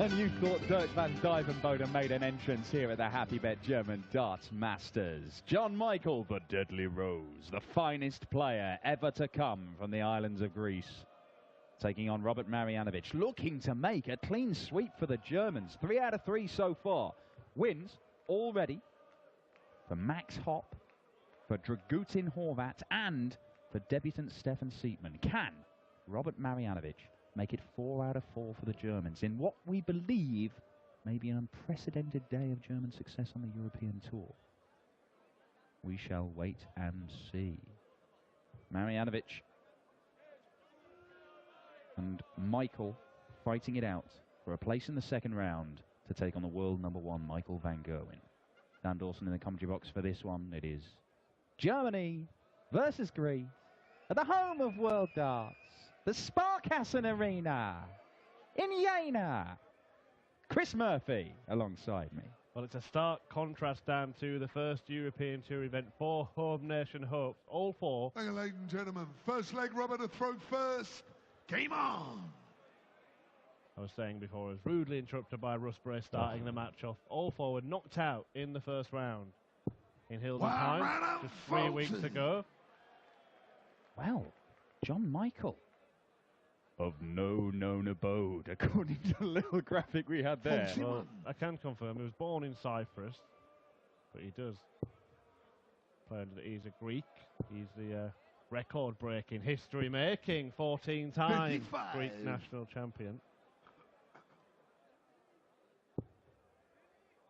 And you thought Dirk van Dijvenbode made an entrance here at the Happy Bet German Darts Masters. John Michael, the Deadly Rose, the finest player ever to come from the islands of Greece, taking on Robert Marijanovic, looking to make a clean sweep for the Germans. 3 out of 3 so far. Wins already for Max Hopp, for Dragutin Horvat, and for debutant Stefan Siepmann. Can Robert Marijanovic make it 4 out of 4 for the Germans in what we believe may be an unprecedented day of German success on the European Tour? We shall wait and see. Marijanovic and Michael fighting it out for a place in the second round to take on the world #1 Michael van Gerwen. Dan Dawson in the commentary box for this one. It is Germany versus Greece at the home of World Darts, the Sparkassen Arena in Jena. Chris Murphy alongside me. Well, it's a stark contrast down to the first European Tour event for home nation hopes. All four. Hang on, ladies and gentlemen. First leg, Robert to throw first. Game on! I was saying before, I was rudely interrupted by Russ Bray starting the match off. All four were knocked out in the first round. In Hildesheim, just 3 weeks ago. Well, John Michael, of no known abode, according to the little graphic we had there. Well, I can confirm he was born in Cyprus, but he does play under. He's a Greek. He's the record-breaking, history-making, 14-time Greek national champion.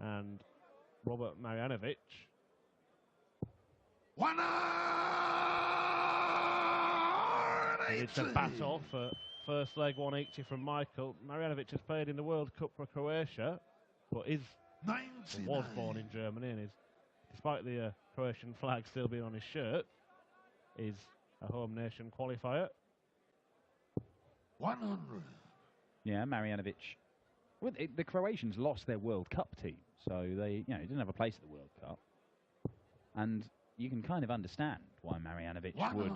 And Robert Marijanovic. It's a battle for first leg 180 from Michael. Marijanovic has played in the World Cup for Croatia, but was born in Germany, and despite the Croatian flag still being on his shirt, is a home nation qualifier. 100. Yeah, Marijanovic. Well, the Croatians lost their World Cup team, so they, didn't have a place at the World Cup. And you can kind of understand why Marijanovic would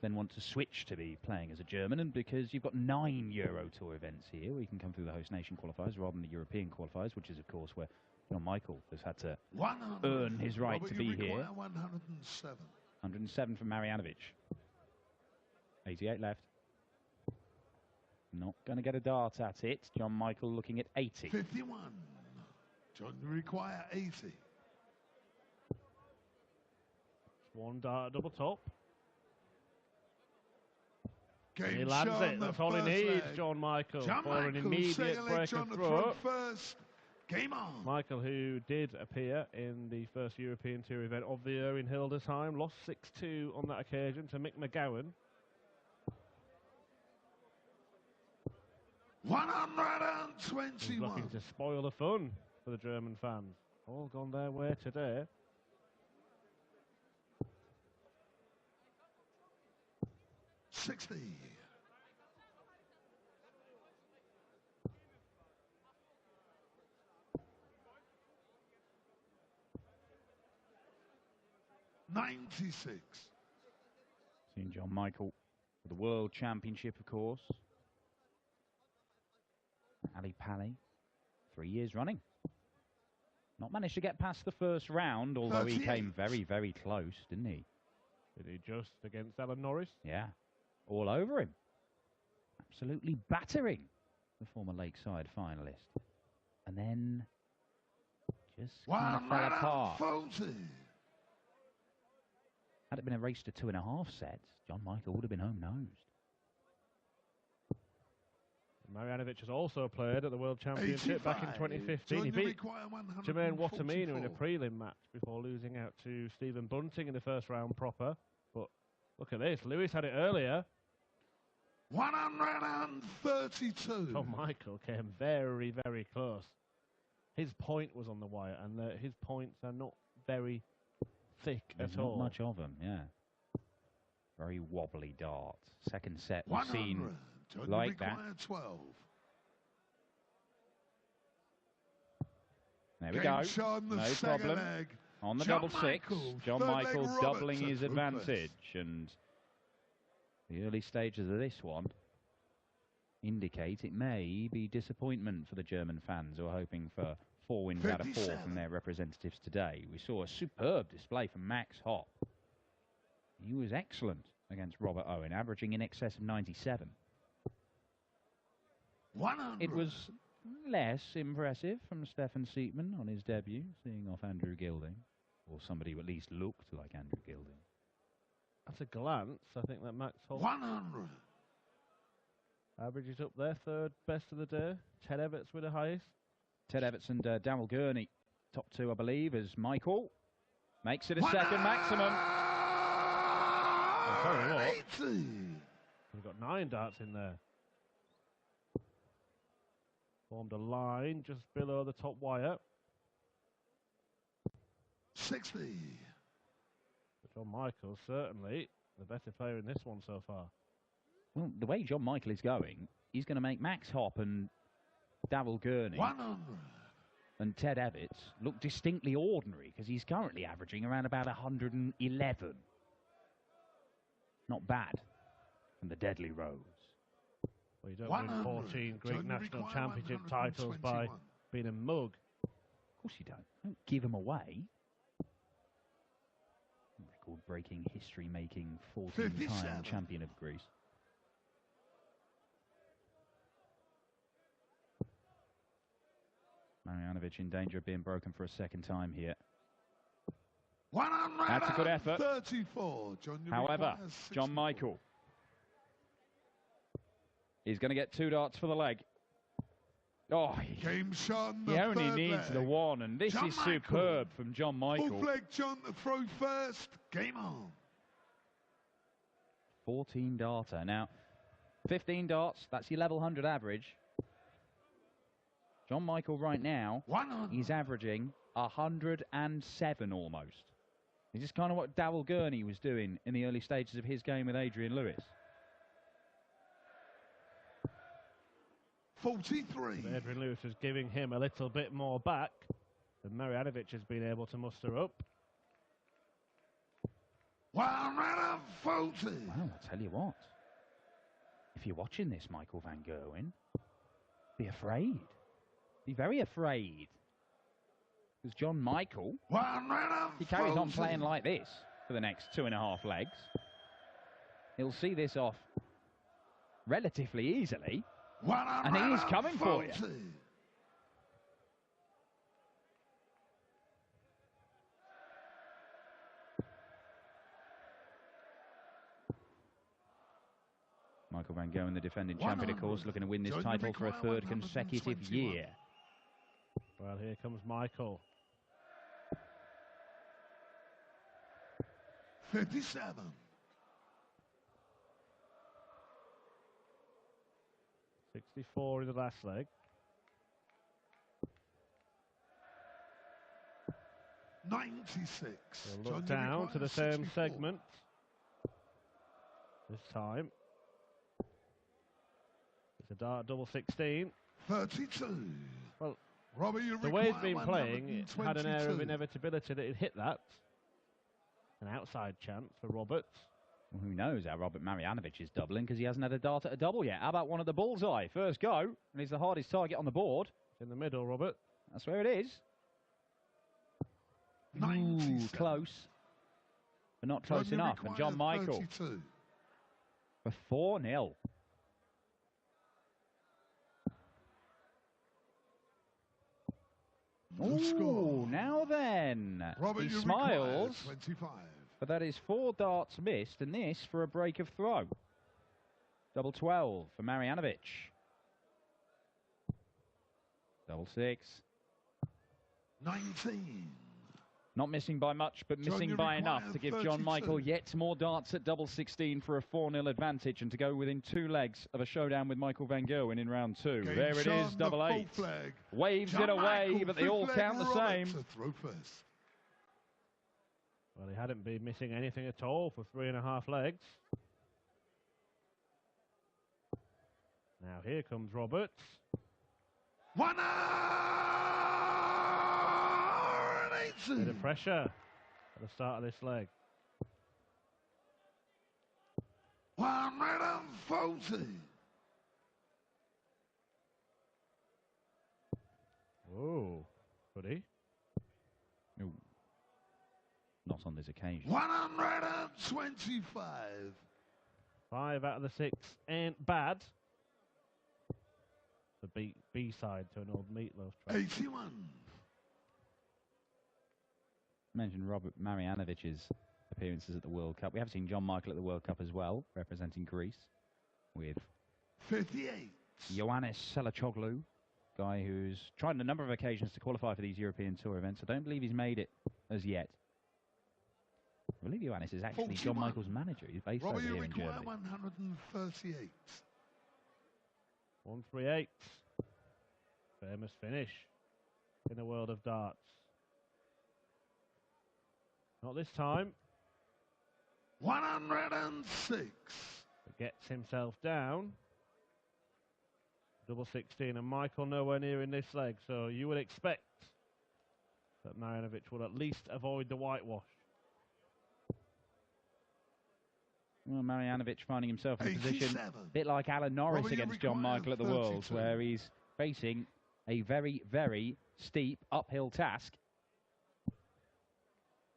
then want to switch to be playing as a German, and because you've got 9 Euro Tour events here where you can come through the host nation qualifiers rather than the European qualifiers, which is, of course, where John Michael has had to earn his right to be here. 107. 107 from Marijanovic. 88 left. Not going to get a dart at it. John Michael looking at 80. 51. John, you require 80. One dart double top. Game he lands it. That's all he needs, John Michael, for an immediate break of throw. First. Game on. Michael, who did appear in the first European Tour event of the year in Hildesheim, lost 6-2 on that occasion to Mick McGowan. 121. He's looking to spoil the fun for the German fans. All gone their way today. $96. Seeing John Michael for the World Championship, of course. Ali Pali, 3 years running. Not managed to get past the first round, although he came very, very close, didn't he? Did he just against Alan Norris? Yeah, all over him. Absolutely battering the former Lakeside finalist. And then just kind of fell apart. Had it been a race to 2.5 sets, John Michael would have been home-nosed. Marijanovic has also played at the World Championship back in 2015. He beat Jermaine Watermina in a prelim match before losing out to Stephen Bunting in the first round proper. But look at this. Lewis had it earlier. 132. John Michael came very, very close. His point was on the wire, and his points are not very thick at all. Not much of them, yeah. Very wobbly dart. Second set we've seen like that. 12. There we go. No problem. On the double six, John Michael doubling his advantage. And the early stages of this one, indicate it may be disappointment for the German fans who are hoping for 4 wins out of 4 from their representatives today. We saw a superb display from Max Hopp. He was excellent against Robert Owen, averaging in excess of 97. 100. It was less impressive from Stefan Siepmann on his debut, seeing off Andrew Gilding, or somebody who at least looked like Andrew Gilding. At a glance, I think that Max Hopp 100. averages up there, 3rd best of the day. Ted Everts with the highest. Ted Everts and Darrell Gurney, top 2, I believe, as Michael makes it a second maximum. I'll tell you what, we've got 9 darts in there. Formed a line just below the top wire. 60. But John Michael, certainly the better player in this one so far. Well, the way John Michael is going, he's going to make Max Hopp and Darrell Gurney 100. and Ted Everts look distinctly ordinary, because he's currently averaging around about 111. Not bad from the Deadly Rose. Well, you don't win 14 Greek national championship titles by being a mug. Of course you don't. Don't give them away. Record-breaking, history-making, 14-time champion of Greece. Marijanovic in danger of being broken for a second time here. 100. That's a good effort. 34. However, John Michael is going to get 2 darts for the leg. Oh, Game shot. he only needs the 1, and this is superb from John Michael. Full leg, John, the throw first. Game on. 14 darter. Now, 15 darts, that's your level 100 average. John Michael right now, 100. he's averaging 107 almost. This is kind of what Darrell Gurney was doing in the early stages of his game with Adrian Lewis. 43. But Adrian Lewis is giving him a little bit more back than Marijanovic has been able to muster up. 140. Well, I'll tell you what. If you're watching this, Michael van Gerwen, be afraid. Be very afraid. Because John Michael, he carries on playing like this for the next 2.5 legs. He'll see this off relatively easily. And he is coming for you. Michael van Gerwen, the defending champion, of course, looking to win this title for a 3rd consecutive year. Well, here comes Michael. 57. 64 in the last leg. 96. We'll look down to the same 64 segment. This time. It's a dart double 16. 32. Well, Robert, the way he's been playing, it had an air of inevitability that he'd hit that. An outside chance for Roberts. Well, who knows how Robert Marijanovic is doubling, because he hasn't had a dart at a double yet. How about one at the bullseye? First go, and he's the hardest target on the board. It's in the middle, Robert. That's where it is. Ooh, close. But not close enough. And John Michael 32. for 4-0. Ooh, now then. Robert, he smiles. 25. But that is 4 darts missed, and this for a break of throw. Double 12 for Marijanovic. Double 6. 19. Not missing by much, but missing by enough to give 32. John Michael yet more darts at double 16 for a 4-0 advantage, and to go within 2 legs of a showdown with Michael van Gerwen in round 2. Game there it is, double 8. Waves John it away, Michael, but they all count the same. Throw first. Well, he hadn't been missing anything at all for 3.5 legs. Now here comes Roberts. 180. Bit of pressure at the start of this leg. 140. Oh, could he? Ooh. Not on this occasion. 125. 5 out of the 6 ain't bad. The B-side to an old Meatloaf track. 81. Mentioned Robert Marijanovic's appearances at the World Cup. We have seen John Michael at the World Cup as well, representing Greece, with 58. Ioannis Selachoglu, guy who's tried on a number of occasions to qualify for these European Tour events. I don't believe he's made it as yet. I believe Ioannis is actually 41. John Michael's manager. He's based Robert, over you here in require Germany. 138. 138. Famous finish in the world of darts. Not this time. 106. But gets himself down. Double 16, and Michael nowhere near in this leg, so you would expect that Marijanovic would at least avoid the whitewash. Well, Marijanovic finding himself in a position 87. a bit like Alan Norris Robert, you against John require Michael at the Worlds, 32. where he's facing a very, very steep uphill task.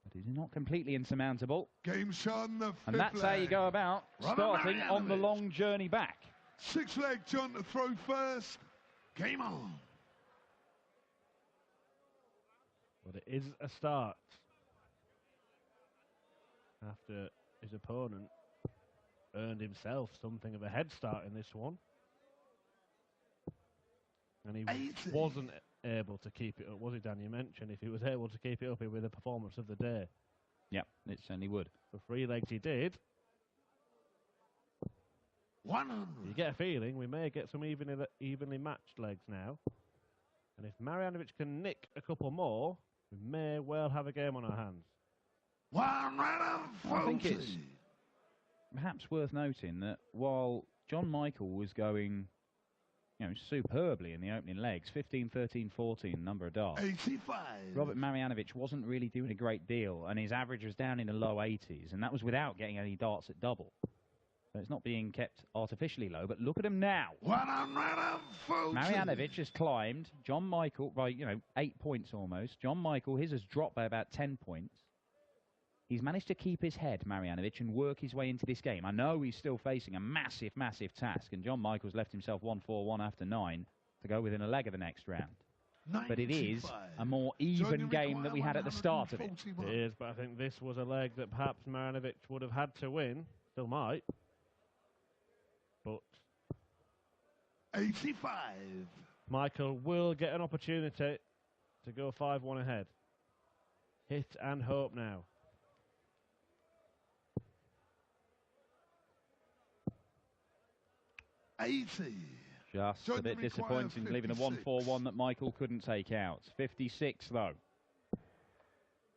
But it is not completely insurmountable. Game Sean, the fifth And that's how you leg. go about Robert starting on the Marijanovic. long journey back. 6 leg John to throw first. Game on. But it is a start. After his opponent earned himself something of a head start in this one. And he 80. wasn't able to keep it up, was he, Dan? You mentioned if he was able to keep it up, it would be the performance of the day. Yeah, it certainly would. For 3 legs he did. 100. You get a feeling we may get some evenly matched legs now. And if Marijanovic can nick a couple more, we may well have a game on our hands. 140. I think it's perhaps worth noting that while John Michael was going, superbly in the opening legs, 15, 13, 14 number of darts, 85. Robert Marijanovic wasn't really doing a great deal, and his average was down in the low 80s, and that was without getting any darts at double. So it's not being kept artificially low, but look at him now. 140. Marijanovic has climbed. John Michael, by 8 points almost. John Michael, his has dropped by about 10 points. He's managed to keep his head, Marijanovic, and work his way into this game. I know he's still facing a massive, massive task, and John Michael's left himself 1-4-1 after 9 to go within a leg of the next round. 95. But it is a more even game that we had at the start of it. 141. It is, but I think this was a leg that perhaps Marijanovic would have had to win. Still might. But 85. Michael will get an opportunity to go 5-1 ahead. Hit and hope now. 80. Just John, a bit you require disappointing, leaving a 56. 1-4-1 that Michael couldn't take out. 56, though.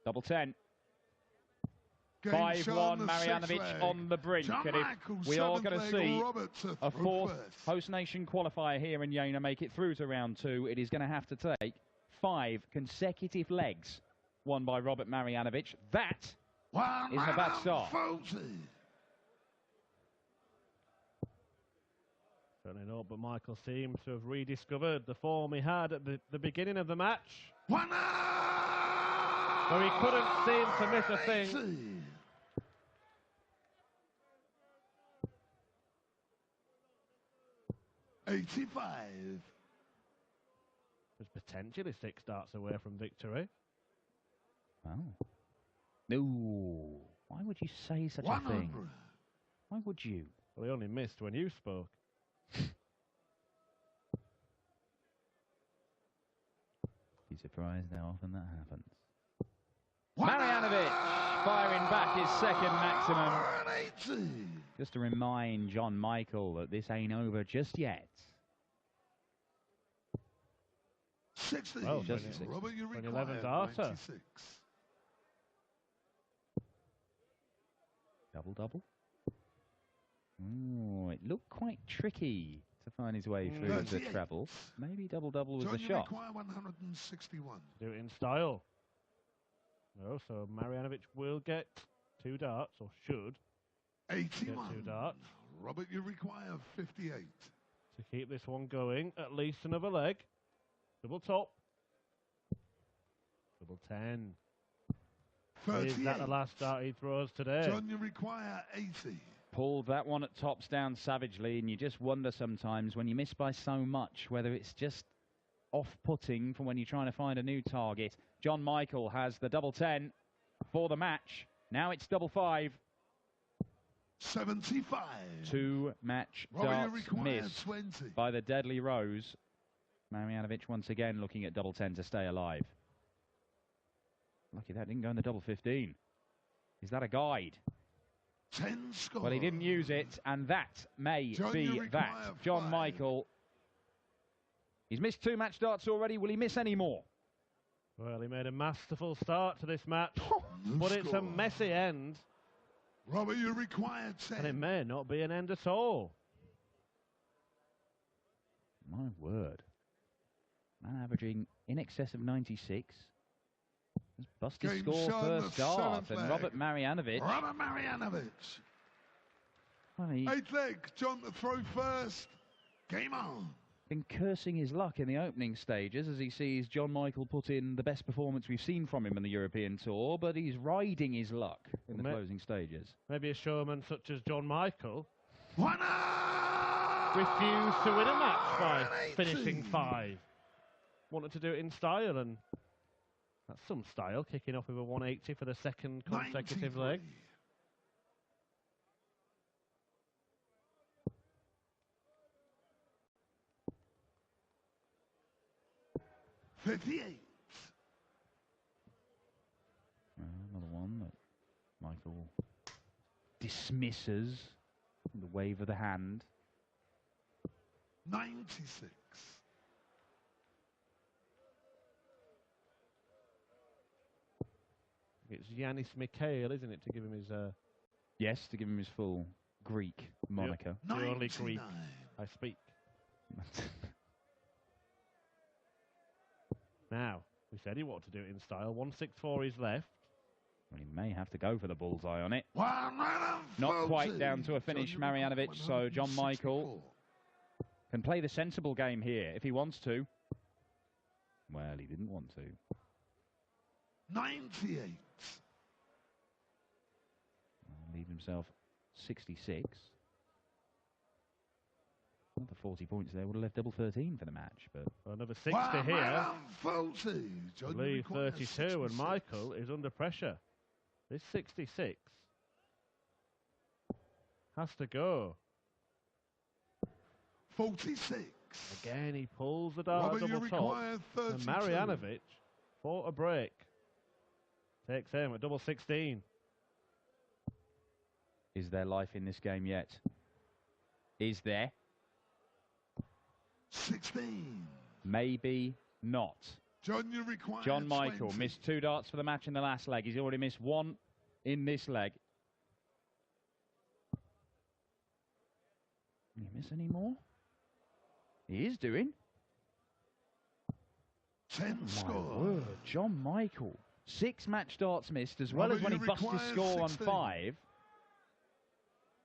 Double 10. Game 5-1, Sean, the sixth Marijanovic leg. on the brink. John And if Michael, we are seventh going to leg, see Robert to a throw fourth first. host nation qualifier here in Jena make it through to round 2, it is going to have to take 5 consecutive legs won by Robert Marijanovic. That isn't a bad start. 140. Certainly not, but Michael seems to have rediscovered the form he had at the beginning of the match, 180. where he couldn't seem to miss a thing. 85. Was potentially 6 darts away from victory. Oh. No. Why would you say such a thing? 100. Why would you? Well, he only missed when you spoke. Be surprised how often that happens. Marijanovic firing back his second maximum. 180. Just to remind John Michael that this ain't over just yet. 60. Well, just when 60. Robert, you when require 11's Arthur. 96. Double. Ooh, it looked quite tricky to find his way through the 38. treble. Maybe double was John, the you shot. require 161. Do it in style. No, so Marijanovic will get 2 darts, or should, 81. Get 2 darts. Robert, you require 58. to keep this one going. At least another leg. Double top. Double 10. 38. Is that the last dart he throws today? John, you require 80. Pulled that one at tops down savagely, and you just wonder sometimes when you miss by so much whether it's just off-putting from when you're trying to find a new target. John Michael has the double 10 for the match. Now it's double 5. 75. 2 match darts missed 20. by the Deadly Rose. Marijanovic once again looking at double 10 to stay alive. Lucky that didn't go in the double 15. Is that a guide? 10 score. Well, he didn't use it, and that may John, be that. John Michael. He's missed 2 match darts already. Will he miss any more? Well, he made a masterful start to this match, but it's a messy end. Robert, you require 10. And it may not be an end at all. My word. Man averaging in excess of 96. Has busted Game score shown, first the start, 7th and leg. Robert Marijanovic. Robert Marijanovic. Well, he's 8th leg, John to throw first. Game on. been cursing his luck in the opening stages as he sees John Michael put in the best performance we've seen from him in the European Tour, but he's riding his luck in the closing stages. Maybe a showman such as John Michael Winner! refused to win a match by finishing 5. Wanted to do it in style, and that's some style, kicking off with a 180 for the second consecutive 93. leg. $58. Another one that Michael dismisses in the wave of the hand. 96. It's Yanis Mikhail, isn't it, to give him his... Yes, to give him his full Greek moniker. The only 99. Greek I speak. Now, we said he wanted to do it in style. 164 is left. Well, he may have to go for the bullseye on it. 140. Not quite down to a finish, John, Marijanovic, so John Michael 164. can play the sensible game here if he wants to. Well, he didn't want to. 98. Leave himself 66. Another 40 points there would have left double 13 for the match, but Another 60 here. 140. John, you Lee require 32, 66. and Michael is under pressure. This 66 has to go. 46. Again, he pulls the dart Robert, you double top. require 32. And Marijanovic, for a break, takes aim at double 16. is there life in this game yet? Is there? 16. Maybe not. John, you require John Michael 20. missed 2 darts for the match in the last leg. He's already missed 1 in this leg. Can he miss any more? He is doing. 10 My score. word, John Michael. 6 match darts missed, as well Robert, as when he you busted require score 16. on 5.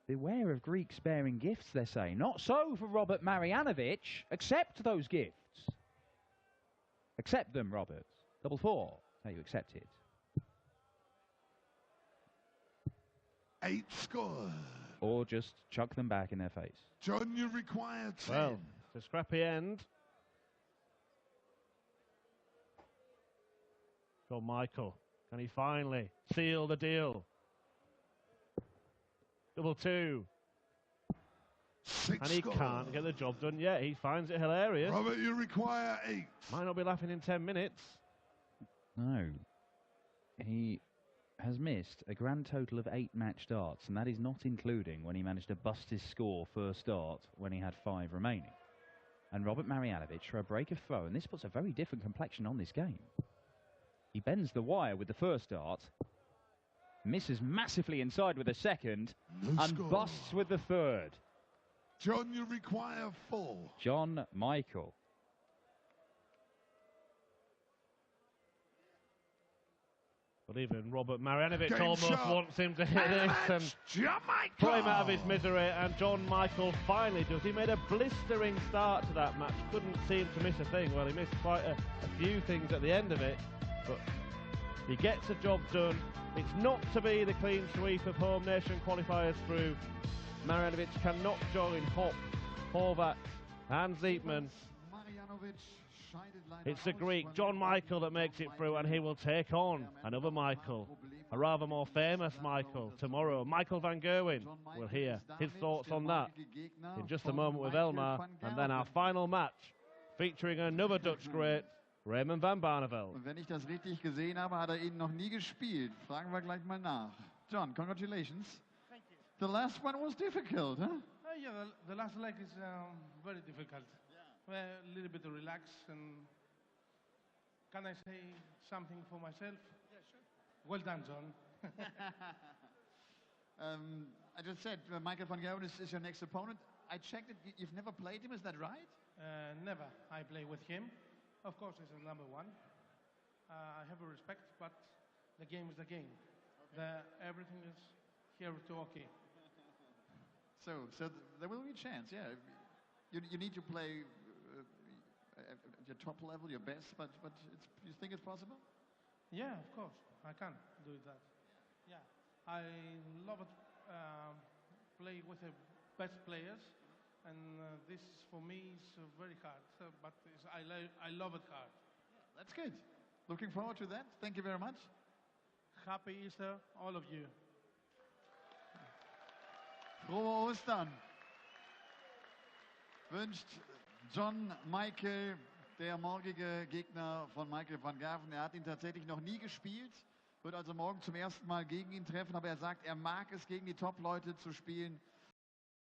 Beware of Greeks sparing gifts, they're saying. Not so for Robert Marijanovic. Accept those gifts. Accept them, Robert. Double 4. How you accept it. 8 score. Or just chuck them back in their face. John, you require 10. Well, it's a scrappy end. John Michael, can he finally seal the deal? Double 2. 6 And he score. can't get the job done yet. He finds it hilarious. Robert, you require 8. Might not be laughing in 10 minutes. No. He has missed a grand total of 8 match darts, and that is not including when he managed to bust his score first start when he had 5 remaining. And Robert Marijanovic for a break of throw, and this puts a very different complexion on this game. He bends the wire with the first dart, misses massively inside with the second, No and score. busts with the third. John, you require 4. John Michael. But even Robert Marijanovic Game almost shot. wants him to hit this and John Michael. pull him out of his misery, and John Michael finally does. He made a blistering start to that match, couldn't seem to miss a thing. Well, he missed quite a few things at the end of it, but He gets the job done. It's not to be the clean sweep of home nation qualifiers through. Marijanovic cannot join Hopp, Horvath and Zietman. It's the Greek, John Michael, that makes it through, and he will take on another Michael, a rather more famous Michael, tomorrow. Michael van Gerwen. We'll hear his thoughts on that in just a moment with Elmar. And then our final match, featuring another Dutch great, Raymond van Barneveld. Und wenn ich das richtig gesehen habe, hat ihn noch nie gespielt. Fragen wir gleich mal nach. John, congratulations. Thank you. The last one was difficult, huh? Yeah, the last leg is very difficult. Yeah. A little bit relaxed. And can I say something for myself? Yeah, sure. Well done, John. I just said, Michael van Gerwen is your next opponent. I checked it. You've never played him, is that right? Never. I play with him. Of course, he's a number one. I have a respect, but the game is the game. Okay. Everything is here to okay. So there will be a chance, yeah. You need to play at your top level, your best, but you think it's possible? Yeah, of course. I can do that. Yeah. I love it, play with the best players. And this, for me, is very hard, but I love it hard. That's good. Looking forward to that. Thank you very much. Happy Easter, all of you. Frohe Ostern. Wünscht John Michael, der morgige Gegner von Michael van Gerwen. Er hat ihn tatsächlich noch nie gespielt, wird also morgen zum ersten Mal gegen ihn treffen, aber er sagt, er mag es, gegen die Top-Leute zu spielen.